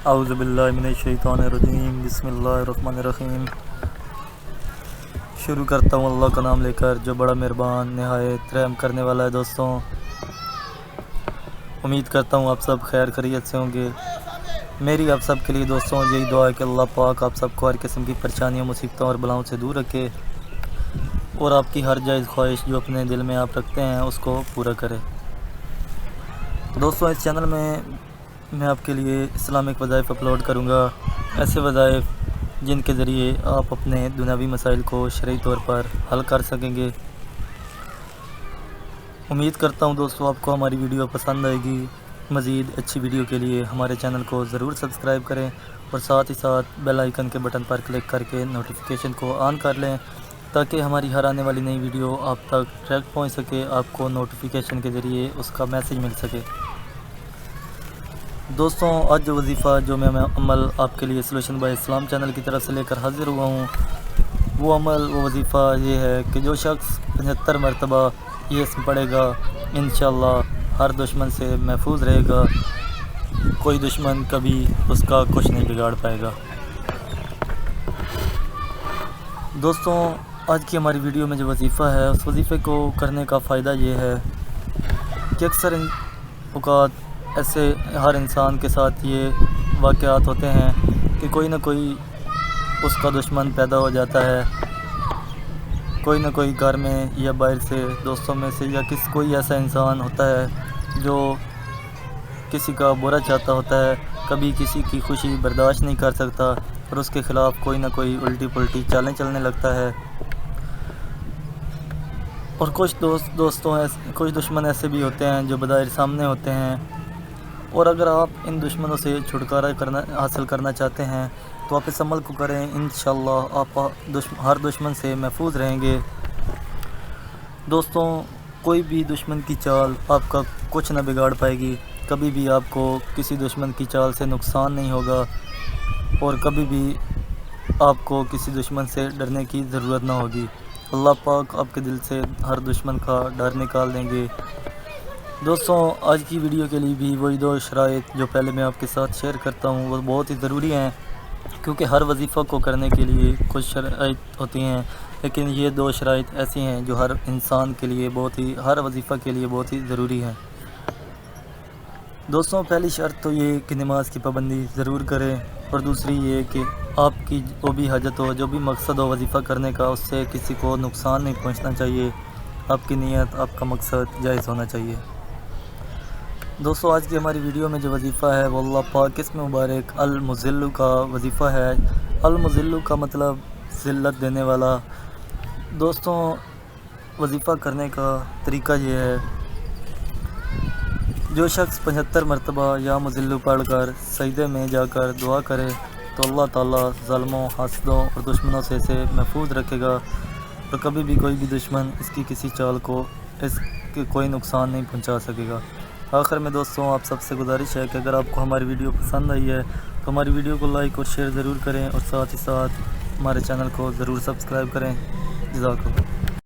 اعوذ باللہ من الشیطان الرجیم، بسم اللہ الرحمن الرحیم۔ شروع کرتا ہوں اللہ کا نام لے کر جو بڑا مہربان نہایت رحم کرنے والا ہے۔ دوستوں، امید کرتا ہوں آپ سب خیر خیریت سے ہوں گے۔ میری آپ سب کے لیے دوستوں یہی دعا ہے کہ اللہ پاک آپ سب کو ہر قسم کی پریشانیوں، مصیبتوں اور بلاؤں سے دور رکھے اور آپ کی ہر جائز خواہش جو اپنے دل میں آپ رکھتے ہیں اس کو پورا کرے۔ دوستوں، اس چینل میں آپ کے لیے اسلامک وظائف اپلوڈ کروں گا، ایسے وظائف جن کے ذریعے آپ اپنے دنیاوی مسائل کو شرعی طور پر حل کر سکیں گے۔ امید کرتا ہوں دوستوں آپ کو ہماری ویڈیو پسند آئے گی۔ مزید اچھی ویڈیو کے لیے ہمارے چینل کو ضرور سبسکرائب کریں اور ساتھ ہی ساتھ بیل آئیکن کے بٹن پر کلک کر کے نوٹیفیکیشن کو آن کر لیں تاکہ ہماری ہر آنے والی نئی ویڈیو آپ تک ڈائریکٹ پہنچ سکے، آپ کو نوٹیفیکیشن کے ذریعے اس کا میسیج مل سکے۔ دوستوں، آج جو وظیفہ جو میں عمل آپ کے لیے سولوشن بائی اسلام چینل کی طرف سے لے کر حاضر ہوا ہوں، وہ وظیفہ یہ ہے کہ جو شخص 75 مرتبہ یہ اسم پڑھے گا انشاءاللہ ہر دشمن سے محفوظ رہے گا، کوئی دشمن کبھی اس کا کچھ نہیں بگاڑ پائے گا۔ دوستوں، آج کی ہماری ویڈیو میں جو وظیفہ ہے اس وظیفے کو کرنے کا فائدہ یہ ہے کہ اکثر اوقات ایسے ہر انسان کے ساتھ یہ واقعات ہوتے ہیں کہ کوئی نہ کوئی اس کا دشمن پیدا ہو جاتا ہے، کوئی نہ کوئی گھر میں یا باہر سے دوستوں میں سے یا کوئی ایسا انسان ہوتا ہے جو کسی کا برا چاہتا ہوتا ہے، کبھی کسی کی خوشی برداشت نہیں کر سکتا اور اس کے خلاف کوئی نہ کوئی الٹی پلٹی چالیں چلنے لگتا ہے۔ اور کچھ کچھ دشمن ایسے بھی ہوتے ہیں جو بظاہر سامنے ہوتے ہیں، اور اگر آپ ان دشمنوں سے چھٹکارا حاصل کرنا چاہتے ہیں تو آپ اس عمل کو کریں، انشاءاللہ آپ ہر دشمن سے محفوظ رہیں گے۔ دوستوں، کوئی بھی دشمن کی چال آپ کا کچھ نہ بگاڑ پائے گی، کبھی بھی آپ کو کسی دشمن کی چال سے نقصان نہیں ہوگا اور کبھی بھی آپ کو کسی دشمن سے ڈرنے کی ضرورت نہ ہوگی۔ اللہ پاک آپ کے دل سے ہر دشمن کا ڈر نکال دیں گے۔ دوستوں، آج کی ویڈیو کے لیے بھی وہی 2 شرائط جو پہلے میں آپ کے ساتھ شیئر کرتا ہوں وہ بہت ہی ضروری ہیں، کیونکہ ہر وظیفہ کو کرنے کے لیے کچھ شرائط ہوتی ہیں، لیکن یہ 2 شرائط ایسی ہیں جو ہر انسان کے لیے ہر وظیفہ کے لیے بہت ہی ضروری ہیں۔ دوستوں، پہلی شرط تو یہ کہ نماز کی پابندی ضرور کریں، اور دوسری یہ کہ آپ کی جو بھی حاجت ہو، جو بھی مقصد ہو وظیفہ کرنے کا، اس سے کسی کو نقصان نہیں پہنچنا چاہیے، آپ کی نیت، آپ کا مقصد جائز ہونا چاہیے۔ دوستوں، آج کی ہماری ویڈیو میں جو وظیفہ ہے وہ اللہ پاک اسم مبارک المذل کا وظیفہ ہے۔ المذل کا مطلب ذلت دینے والا۔ دوستوں، وظیفہ کرنے کا طریقہ یہ ہے، جو شخص 75 مرتبہ یا مذل پڑھ کر سجدے میں جا کر دعا کرے تو اللہ تعالیٰ ظالموں، حاسدوں اور دشمنوں سے اسے محفوظ رکھے گا اور کبھی بھی کوئی بھی دشمن اس کی کسی چال کو کوئی نقصان نہیں پہنچا سکے گا۔ آخر میں دوستوں، آپ سب سے گزارش ہے کہ اگر آپ کو ہماری ویڈیو پسند آئی ہے تو ہماری ویڈیو کو لائک اور شیئر ضرور کریں اور ساتھ ہی ساتھ ہمارے چینل کو ضرور سبسکرائب کریں۔ جزاک اللہ۔